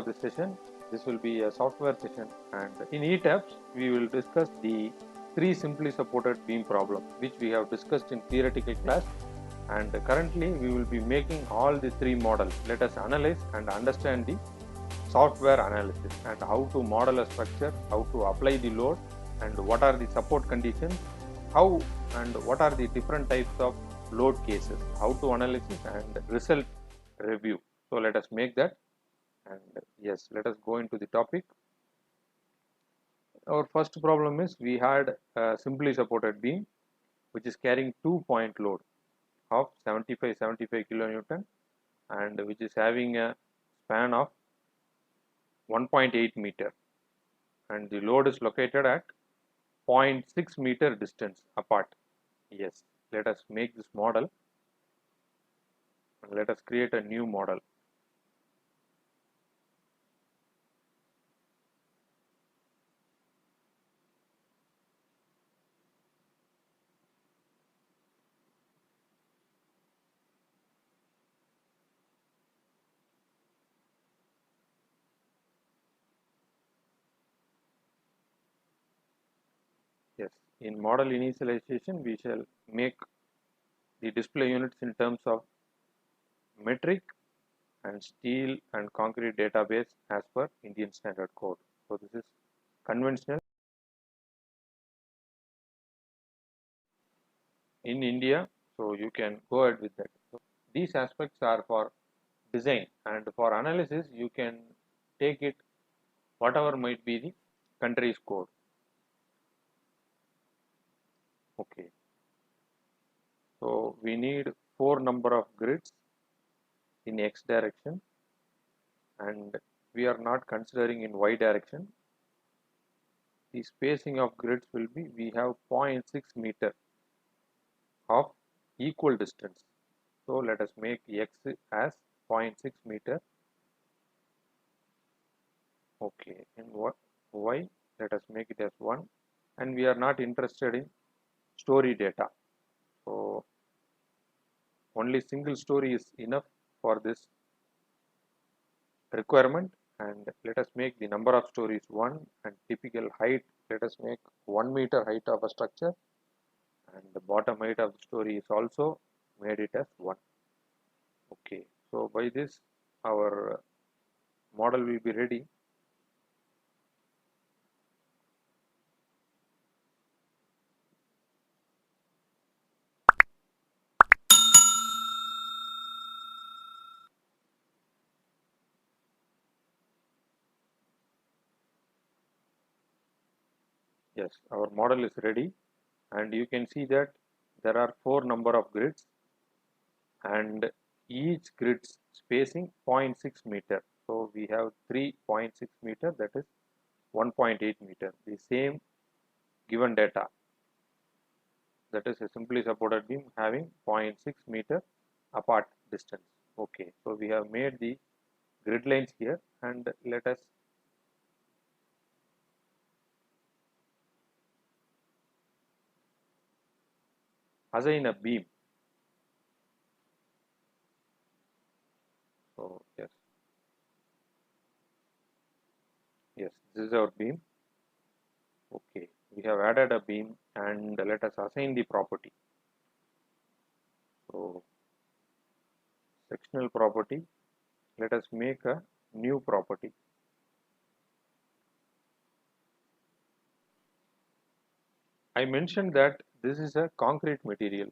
for this session. This will be a software session, and in ETAPS we will discuss the 3 simply supported beam problem which we have discussed in theoretical class, and currently we will be making all the 3 models. Let us analyze and understand the software analysis and how to model a structure, how to apply the load, and what are the support conditions, how and what are the different types of load cases, how to analysis and result review. So let us make that, and yes, let us go into the topic. Our first problem is we had a simply supported beam which is carrying 2-point load of 75 kilonewton and which is having a span of 1.8 meter, and the load is located at 0.6 meter distance apart. Yes, let us make this model and let us create a new model. Yes, in model initialization we shall make the display units in terms of metric and steel and concrete database as per Indian Standard Code. So this is conventional in India, so you can go ahead with that. So these aspects are for design, and for analysis you can take it whatever might be the country's code. Okay, so we need 4 number of grids in x direction, and we are not considering in y direction. The spacing of grids will be, we have 0.6 meter of equal distance. So let us make x as 0.6 meter. Okay, and what y, let us make it as 1, and we are not interested in story data. So only single story is enough for this requirement, and let us make the number of stories 1, and typical height, let us make 1 meter height of a structure, and the bottom height of the story is also made it as 1. Okay, so by this our model will be ready. Yes, our model is ready, and you can see that there are 4 number of grids, and each grid's spacing 0.6 meter. So we have 3.6 meter, that is 1.8 meter. The same given data, that is a simply supported beam having 0.6 meter apart distance. Okay, so we have made the grid lines here, and let us assign a beam. So yes, this is our beam. Okay, we have added a beam, and let us assign the property. So sectional property, let us make a new property. I mentioned that this is a concrete material.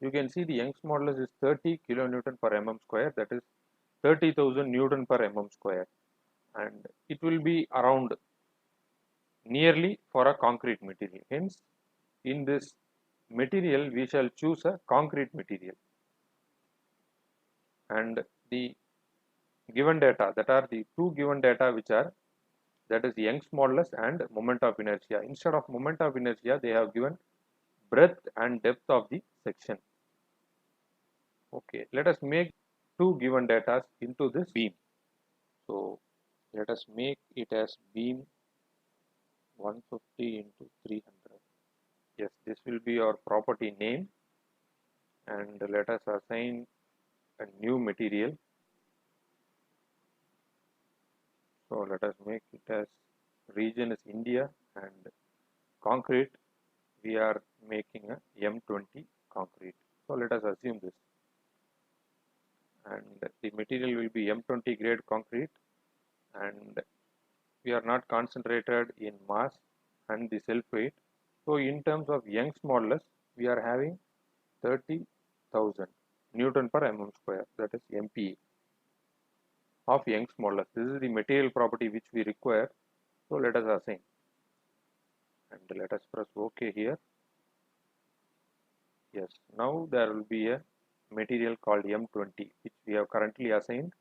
You can see the Young's modulus is 30 kilonewton per mm square, that is 30,000 Newton per mm square, and it will be around nearly for a concrete material. Hence, in this material we shall choose a concrete material, and the given data, that are the 2 given data which are, that is Young's modulus and moment of inertia. Instead of moment of inertia they have given breadth and depth of the section. Okay, let us make 2 given data into this beam. So let us make it as beam 150 into 300. Yes, this will be our property name, and let us assign a new material. So let us make it as region is India, and concrete we are making a M20 concrete. So let us assume this, and the material will be M20 grade concrete, and we are not concentrated in mass and the self weight. So in terms of Young's modulus, we are having 30,000 Newton per mm square, that is MPa of Young's modulus. This is the material property which we require. So let us assign, and let us press OK here. Yes, now there will be a material called M20 which we have currently assigned,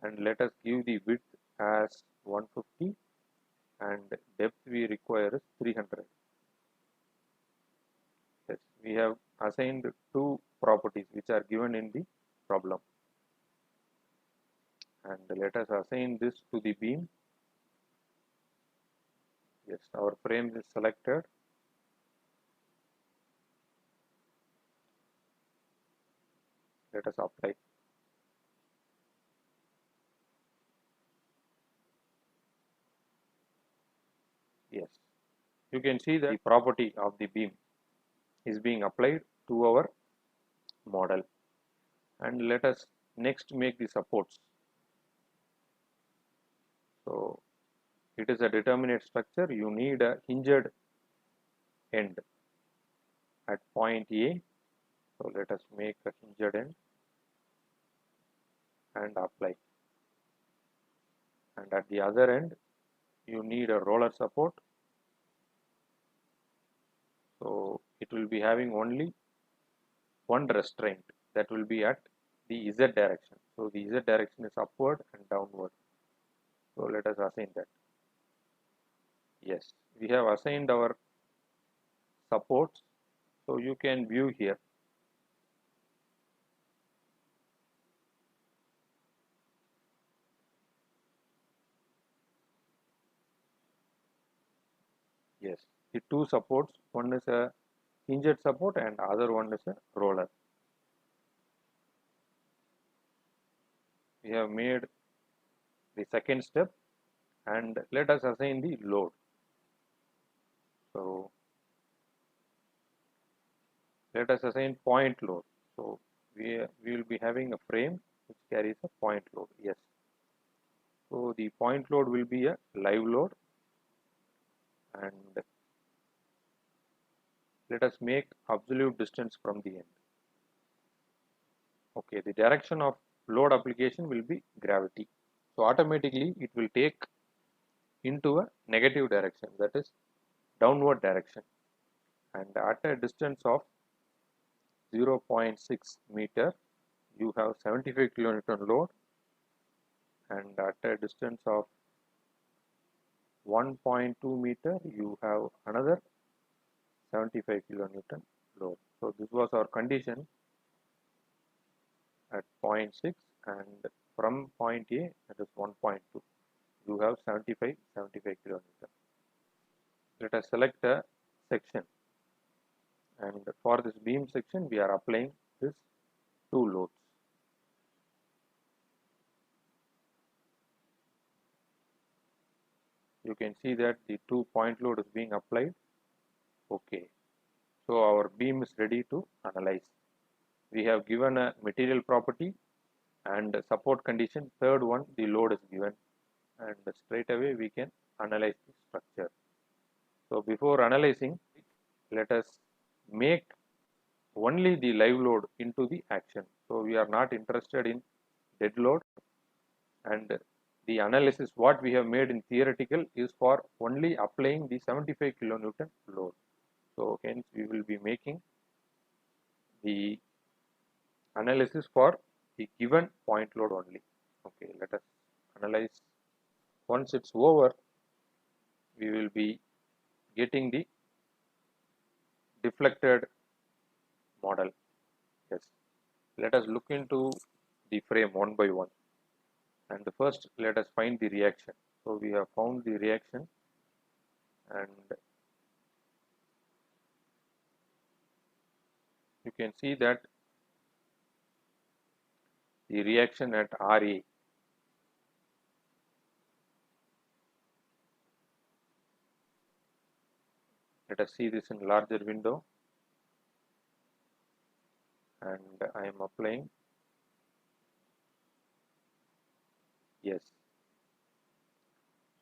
and let us give the width as 150 and depth we require is 300. Yes, we have assigned two properties which are given in the problem, and let us assign this to the beam. Yes, our frame is selected. Let us apply. Yes, you can see that the property of the beam is being applied to our model, and let us next make the supports. So it is a determinate structure. You need a hinged end at point A. So let us make a hinged end and apply, and at the other end you need a roller support. So it will be having only one restraint, that will be at the Z direction. So the Z direction is upward and downward. So let us assign that. Yes, we have assigned our supports. So you can view here. Yes, the two supports, one is a hinged support and other one is a roller. We have made the second step, and let us assign the load. So let us assign point load. So we will be having a frame which carries a point load. Yes. So the point load will be a live load, and let us make absolute distance from the end. Okay, the direction of load application will be gravity. So automatically it will take into a negative direction, that is downward direction, and at a distance of 0.6 meter you have 75 kilonewton load, and at a distance of 1.2 meter you have another 75 kilonewton load. So this was our condition at 0.6, and from point A, that is 1.2, you have 75 kilonewton. Let us select a section, and for this beam section we are applying this two loads. You can see that the 2-point load is being applied. Okay, so our beam is ready to analyze. We have given a material property and support condition. Third one, the load is given, and straight away we can analyze the structure. So before analyzing, let us make only the live load into the action. So we are not interested in dead load, and the analysis what we have made in theoretical is for only applying the 75 kilonewton load. So hence we will be making the analysis for the given point load only. Okay, let us analyze. Once it's over, we will be getting the deflected model. Yes, let us look into the frame one by one, and first let us find the reaction. So we have found the reaction, and you can see that the reaction at RA Let us see this in larger window, and I am applying. Yes.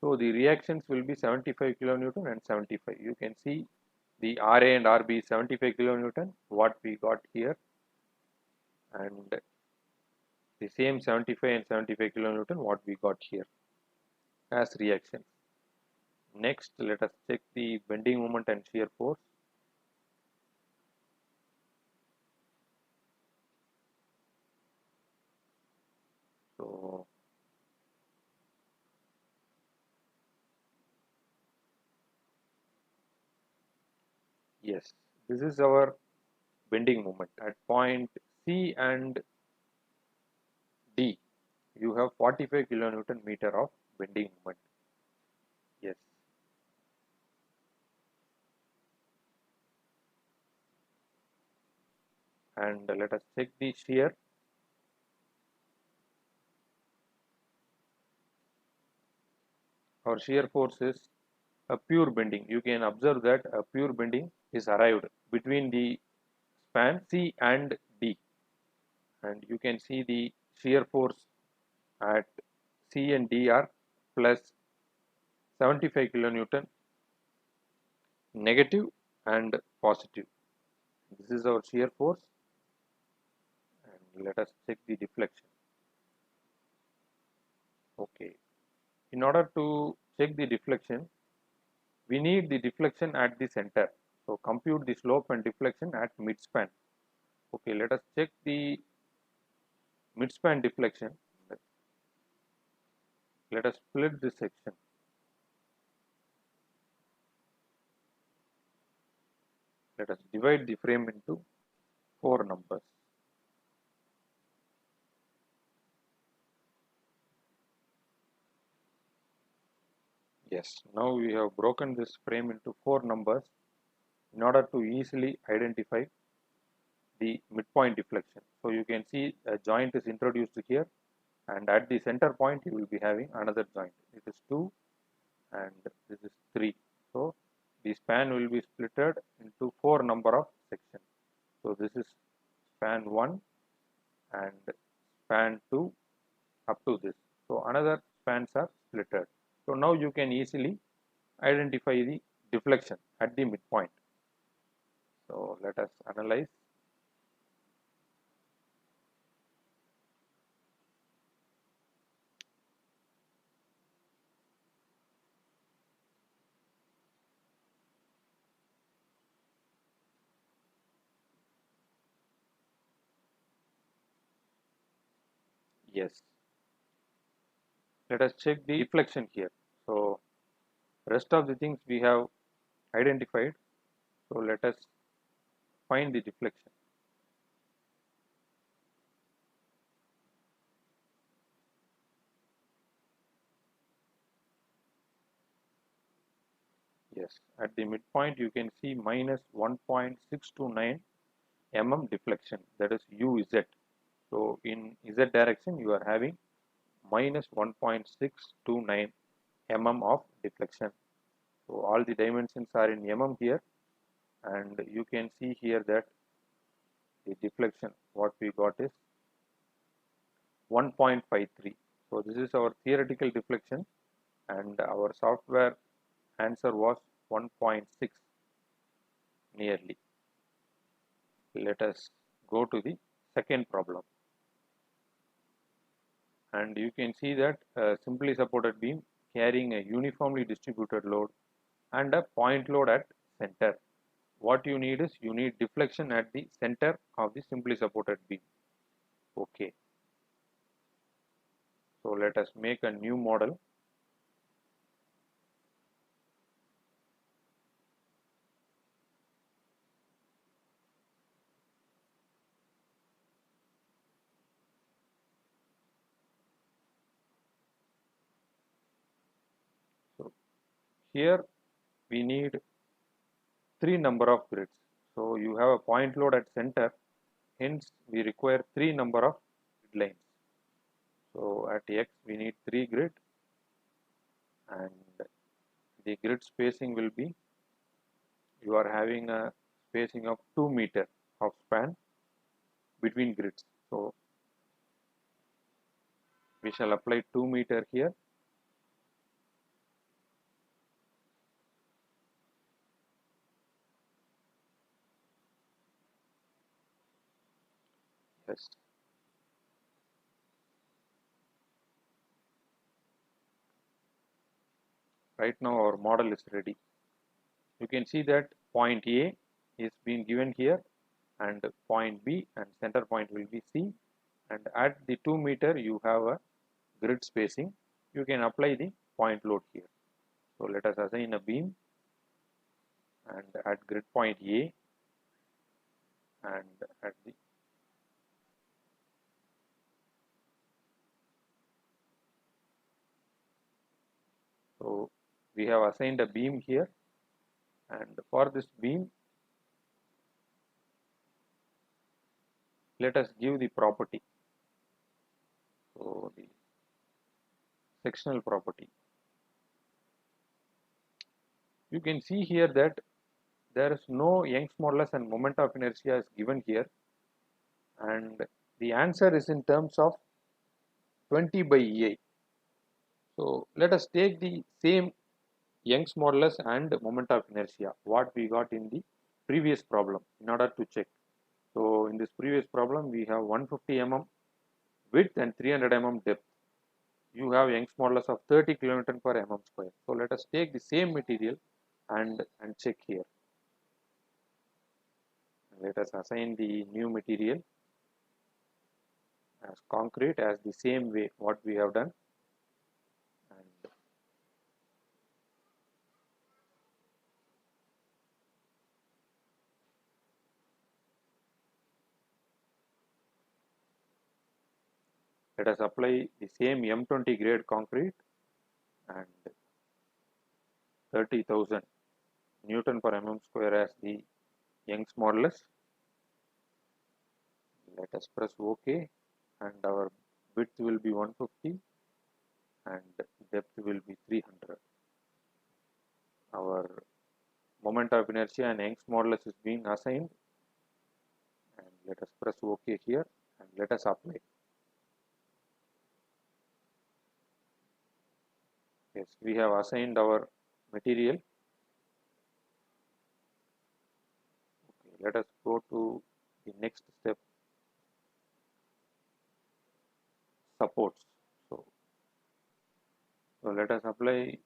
So the reactions will be 75 kilonewton and 75. You can see the RA and RB is 75 kilonewton, what we got here, and the same 75 and 75 kilonewton what we got here as reaction. Next, let us check the bending moment and shear force. So yes, this is our bending moment at point C and D. You have 45 kilonewton meter of bending moment. Yes. And let us check the shear. Our shear force is a pure bending. You can observe that a pure bending is arrived between the span C and D, and you can see the shear force at C and D are plus 75 kilonewton negative and positive. This is our shear force, and let us check the deflection. Okay, in order to check the deflection, we need the deflection at the center. So compute the slope and deflection at midspan. Okay, let us check the midspan deflection. Let us split this section. Let us divide the frame into 4 numbers. Yes, now we have broken this frame into 4 numbers in order to easily identify the midpoint deflection. So you can see a joint is introduced here, and at the center point you will be having another joint. It is 2 and this is 3. So the span will be splitted into 4 number of sections. So this is span 1 and span 2 up to this. So another spans are splitted. So now you can easily identify the deflection at the midpoint. So let us analyze. Yes. Let us check the deflection here. So rest of the things we have identified. So let us find the deflection. Yes, at the midpoint you can see minus 1.629 mm deflection, that is UZ. So in Z direction you are having minus 1.629 mm of deflection. So all the dimensions are in mm here, and you can see here that the deflection what we got is 1.53. So this is our theoretical deflection, and our software answer was 1.6 nearly. Let us go to the second problem, and you can see that a simply supported beam carrying a uniformly distributed load and a point load at center. What you need is you need deflection at the center of the simply supported beam. Okay, so let us make a new model. So here we need 3 number of grids. So you have a point load at center, hence we require 3 number of grid lines. So at X we need 3 grid, and the grid spacing will be you are having a spacing of 2 meter of span between grids. So we shall apply 2 meter here. Yes. Right now our model is ready. You can see that point A is being given here and point B, and center point will be C, and at the 2 meter you have a grid spacing. You can apply the point load here. So let us assign a beam, and at grid point A and at the so we have assigned a beam here, and for this beam let us give the property. So the sectional property, you can see here that there is no Young's modulus and moment of inertia is given here, and the answer is in terms of 20 by EI. So let us take the same Young's modulus and moment of inertia what we got in the previous problem in order to check. So in this previous problem we have 150 mm width and 300 mm depth. You have Young's modulus of 30 kN per mm square. So let us take the same material and check here. Let us assign the new material as concrete as the same way what we have done, and let us apply the same M20 grade concrete and 30,000 Newton per mm square as the Young's modulus. Let us press OK, and our width will be 150 and depth will be 300. Our moment of inertia and Young's modulus is being assigned, and let us press OK here and let us apply. Yes, we have assigned our material. Okay, let us go to the next step, supports. So let us apply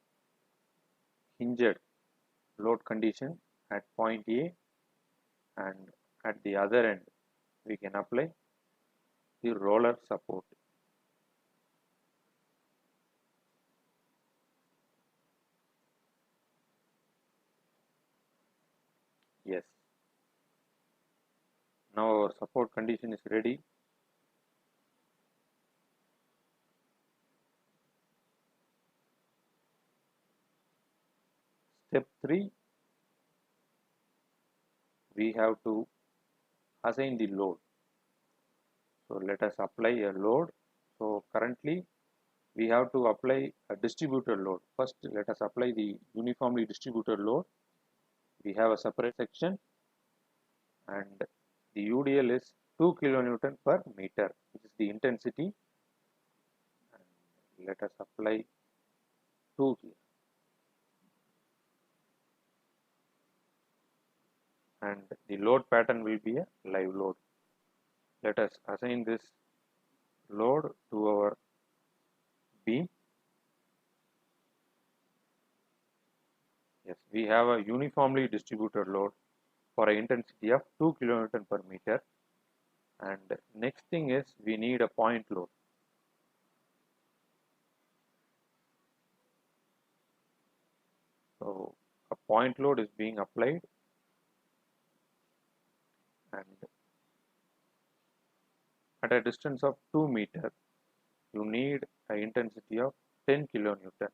hinged load condition at point A, and at the other end we can apply the roller support. Yes, now our support condition is ready. Step 3, we have to assign the load. So let us apply a load. So currently we have to apply a distributed load. First let us apply the uniformly distributed load. We have a separate section, and the UDL is 2 kilonewton per meter, which is the intensity, and let us apply 2 here, and the load pattern will be a live load. Let us assign this load to our beam. Yes, we have a uniformly distributed load for an intensity of 2 kilonewton per meter, and next thing is we need a point load. So a point load is being applied, and at a distance of 2 meter you need an intensity of 10 kilonewton.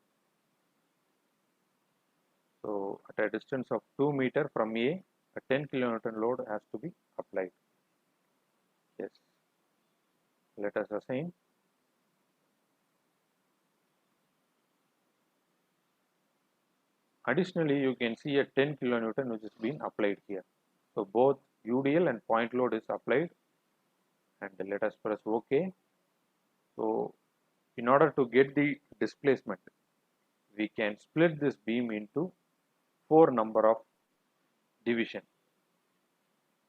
So at a distance of 2 meter from A, a 10 kilonewton load has to be applied. Yes, let us assign. Additionally, you can see a 10 kilonewton which is being applied here. So both UDL and point load is applied, and let us press OK. So in order to get the displacement, we can split this beam into 4 number of division,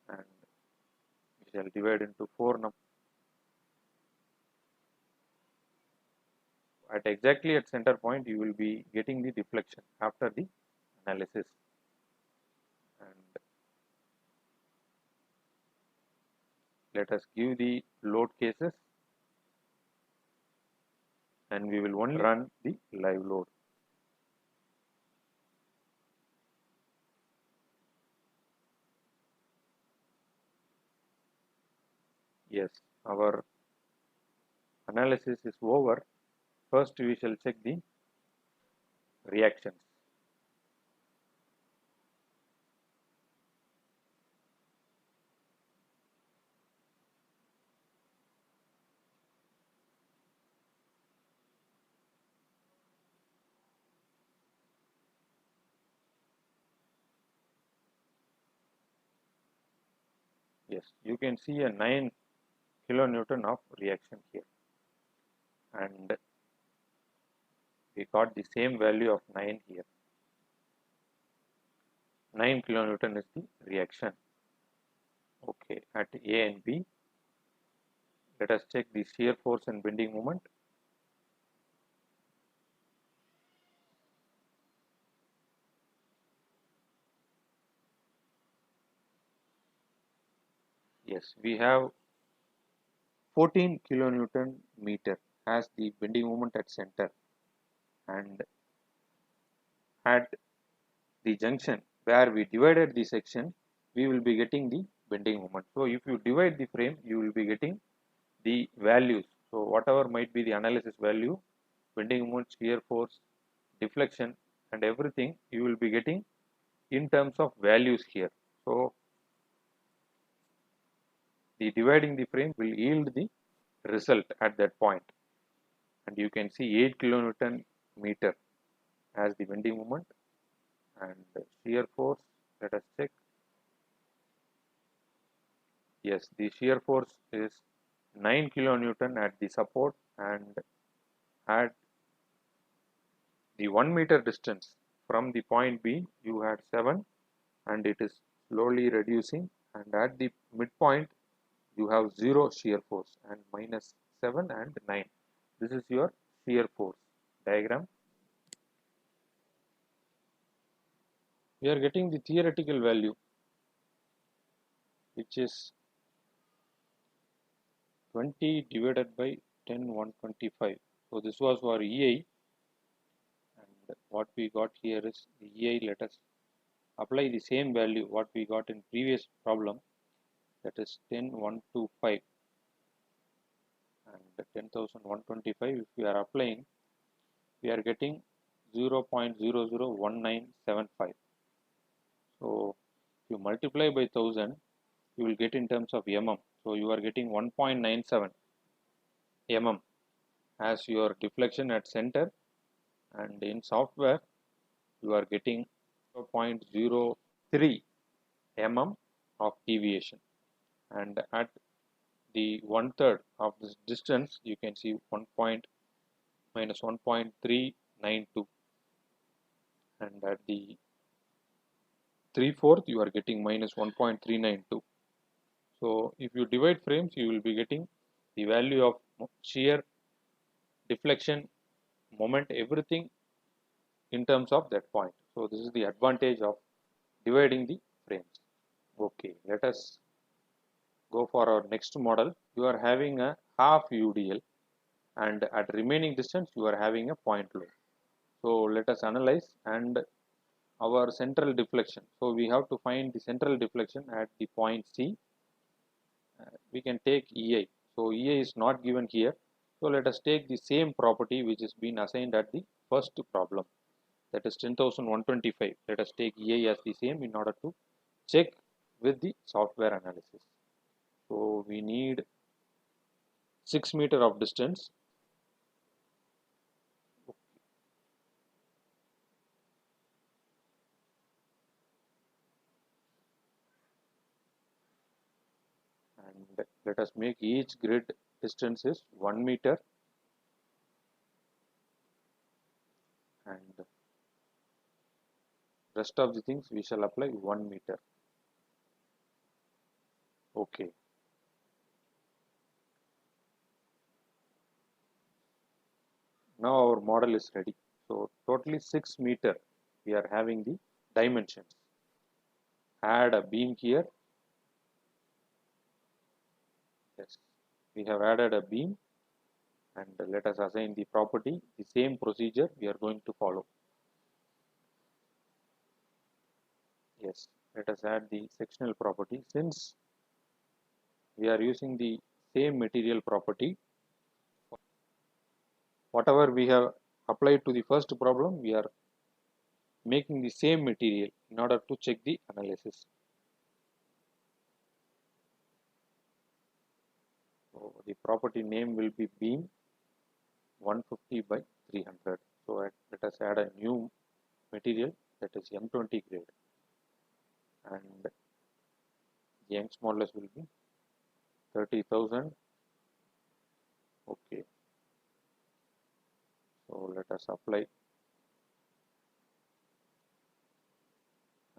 and we shall divide into 4 number. At exactly at center point, you will be getting the deflection after the analysis. And let us give the load cases, and we will only run the live load. Yes, our analysis is over. First, we shall check the reactions. Yes, you can see a 9 kilonewton of reaction here, and we got the same value of 9 here. 9 kilonewton is the reaction. Okay, at A and B, let us check the shear force and bending moment. Yes, we have 14 kilonewton meter as the bending moment at center, and at the junction where we divided the section, we will be getting the bending moment. So if you divide the frame, you will be getting the values. So whatever might be the analysis value, bending moment, shear force, deflection, and everything, you will be getting in terms of values here. So the dividing the frame will yield the result at that point, and you can see 8 kilonewton meter as the bending moment, and shear force, let us check. Yes, the shear force is 9 kilonewton at the support, and at the 1 meter distance from the point B, you had 7, and it is slowly reducing, and at the midpoint, you have 0 shear force and -7 and 9. This is your shear force diagram. We are getting the theoretical value, which is 20 divided by 10 125. So this was for EI, and what we got here is the EI. Let us apply the same value what we got in previous problem, that is 10 125 and 10,125. If we are applying, we are getting 0.001975. So if you multiply by 1000, you will get in terms of mm. So you are getting 1.97 mm as your deflection at center, and in software you are getting 0.03 mm of deviation, and at the 1/3 of this distance you can see 1.392, and at the 3/4 you are getting -1.392. So if you divide frames, you will be getting the value of shear, deflection, moment, everything in terms of that point. So this is the advantage of dividing the frames. Okay, let us go for our next model. You are having a half UDL, and at remaining distance you are having a point load. So let us analyze, and our central deflection. So we have to find the central deflection at the point C. We can take EI. So EI is not given here. So let us take the same property which is been assigned at the first problem, that is 10,125. Let us take EI as the same in order to check with the software analysis. So we need 6 meter of distance. and let us make each grid distance is 1 meter, and rest of the things we shall apply 1 meter. Okay. Now our model is ready. So totally 6 meter we are having the dimensions. Add a beam here. Yes, we have added a beam, and let us assign the property. The same procedure we are going to follow. Yes, let us add the sectional property. Since we are using the same material property, whatever we have applied to the first problem, we are making the same material in order to check the analysis. So the property name will be beam 150 by 300. So let us add a new material, that is M20 grade, and the Young's modulus will be 30,000. Okay, so let us apply,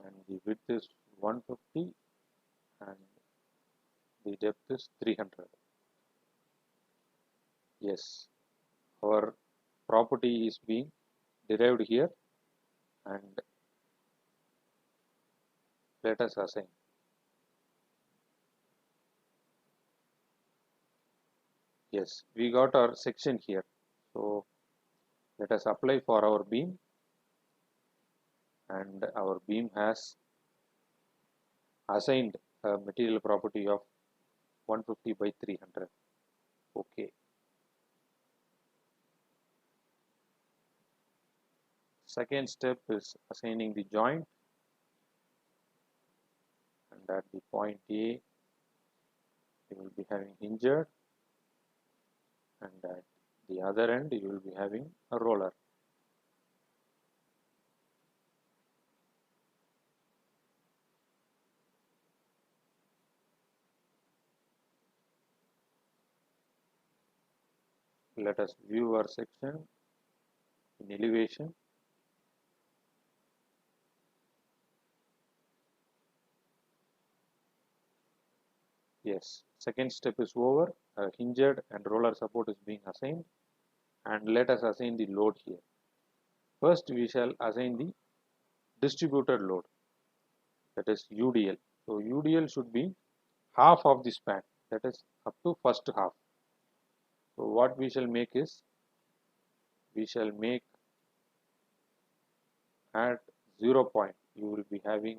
and the width is 150 and the depth is 300. Yes, our property is being derived here, and let us assign. Yes, we got our section here. So let us apply for our beam, and our beam has assigned a material property of 150 by 300. Okay. Second step is assigning the joint, and at the point A you will be having hinged, and at the other end you will be having a roller. Let us view our section in elevation. Yes, second step is over. Hinged and roller support is being assigned, and let us assign the load here. First we shall assign the distributed load, that is UDL. So UDL should be half of the span, that is up to first half. So what we shall make is, we shall make at 0 point you will be having,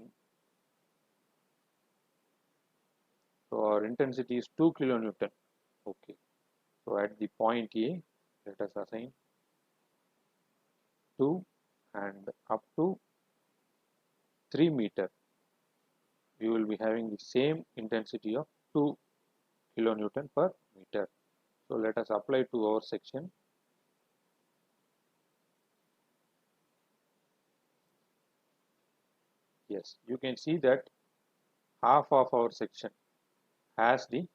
so our intensity is 2 kilonewton. Okay, so at the point A let us assign 2, and up to 3 meter we will be having the same intensity of 2 kilonewton per meter. So let us apply to our section. Yes, you can see that half of our section has the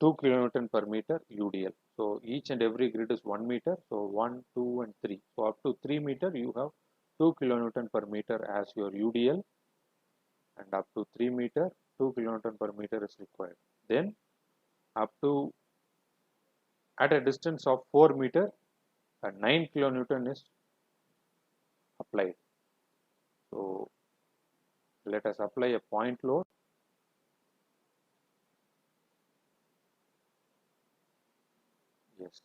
2 kilonewton per meter UDL. So each and every grid is 1 meter. So 1, 2 and 3. So up to 3 meter you have 2 kilonewton per meter as your UDL, and up to 3 meter 2 kilonewton per meter is required. Then up to, at a distance of 4 meter, 9 kilonewton is applied. So let us apply a point load. Yes.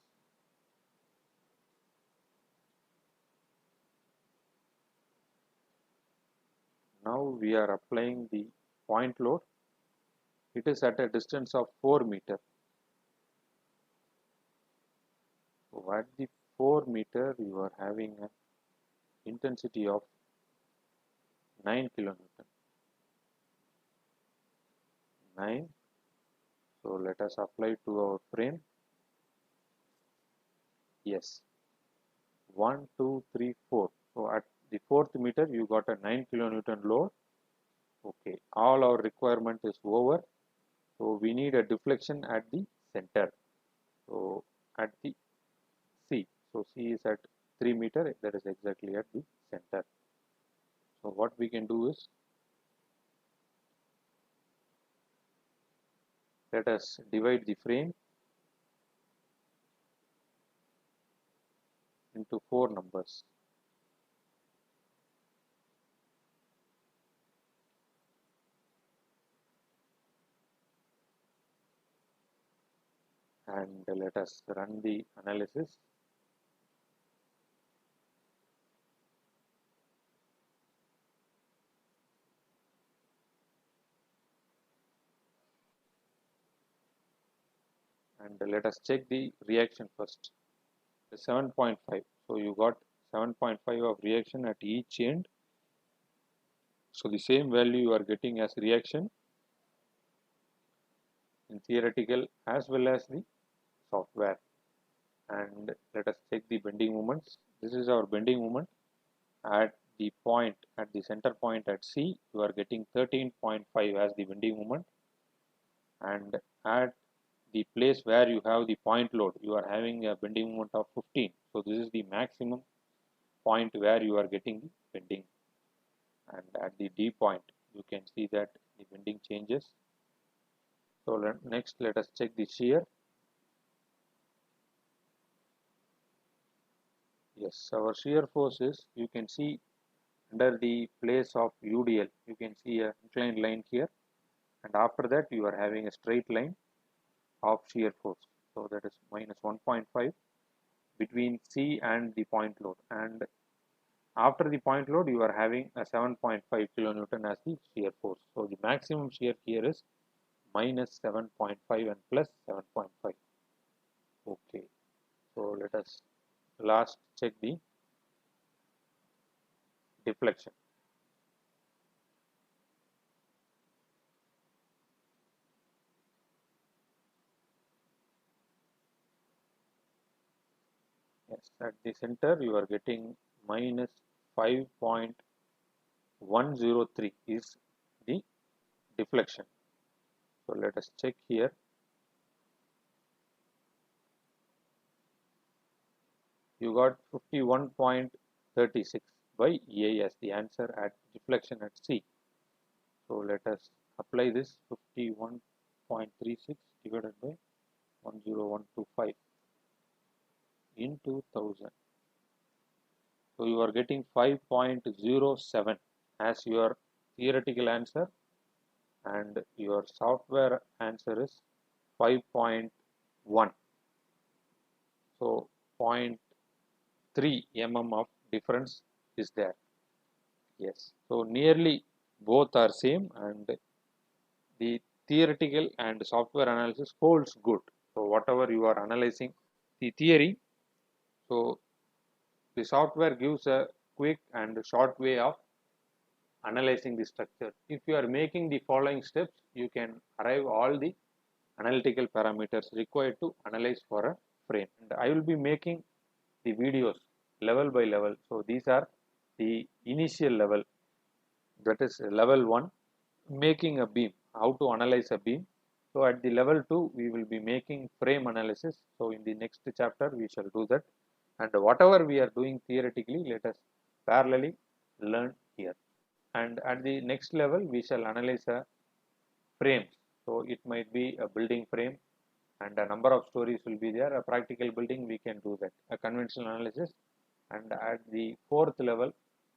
Now we are applying the point load. It is at a distance of 4 meter. So at the 4 meter you are having an intensity of 9 kilonewton. 9. So let us apply to our frame. Yes. 1, 2, 3, 4. So at the 4th meter you got a 9 kilonewton load. Okay. All our requirement is over. So we need a deflection at the center. So at the C. So C is at 3 meter, that is exactly at the center. So what we can do is, let us divide the frame into 4 numbers. And let us run the analysis. And let us check the reaction first. 7.5. So you got 7.5 of reaction at each end. So the same value you are getting as reaction in theoretical as well as the software. And let us check the bending moments. This is our bending moment at the point, at the center point at C. You are getting 13.5 as the bending moment, and at the place where you have the point load, you are having a bending moment of 15. So this is the maximum point where you are getting the bending. And at the D point, you can see that the bending changes. So next, let us check the shear. Yes, our shear force is, you can see under the place of UDL, you can see a inclined line here, and after that you are having a straight line of shear force. So that is minus 1.5 between C and the point load, and after the point load you are having a 7.5 kilonewton as the shear force. So the maximum shear here is minus 7.5 and plus 7.5. Okay, so let us last check the deflection. Yes, at the center you are getting minus 5.103 is the deflection. So let us check here. You got 51.36 by EA as the answer at deflection at C. So let us apply this 51.36 divided by 10125 into 1000. So you are getting 5.07 as your theoretical answer, and your software answer is 5.1. So 0.3 mm of difference is there. Yes, so nearly both are same, and the theoretical and software analysis holds good. So whatever you are analyzing the theory, so the software gives a quick and short way of analyzing the structure. If you are making the following steps, you can arrive all the analytical parameters required to analyze for a frame. And I will be making the videos level by level. So these are the initial level, that is level 1, making a beam, how to analyze a beam. So at the level 2 we will be making frame analysis. So in the next chapter we shall do that, and whatever we are doing theoretically, let us parallelly learn here. And at the next level we shall analyze a frame. So it might be a building frame, and a number of stories will be there. A practical building, we can do that, a conventional analysis. And at the 4th level,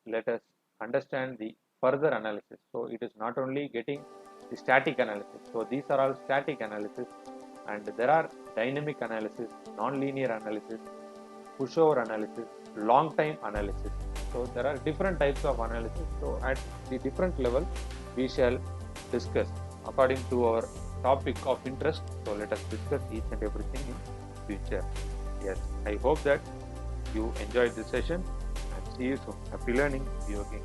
let us understand the further analysis. So it is not only getting the static analysis. So these are all static analysis, and there are dynamic analysis, non-linear analysis, pushover analysis, long time analysis. So there are different types of analysis. So at the different level, we shall discuss according to our topic of interest. So let us discuss each and everything in future. Yes, I hope that you enjoyed this session, and see you soon. Happy learning. See you again.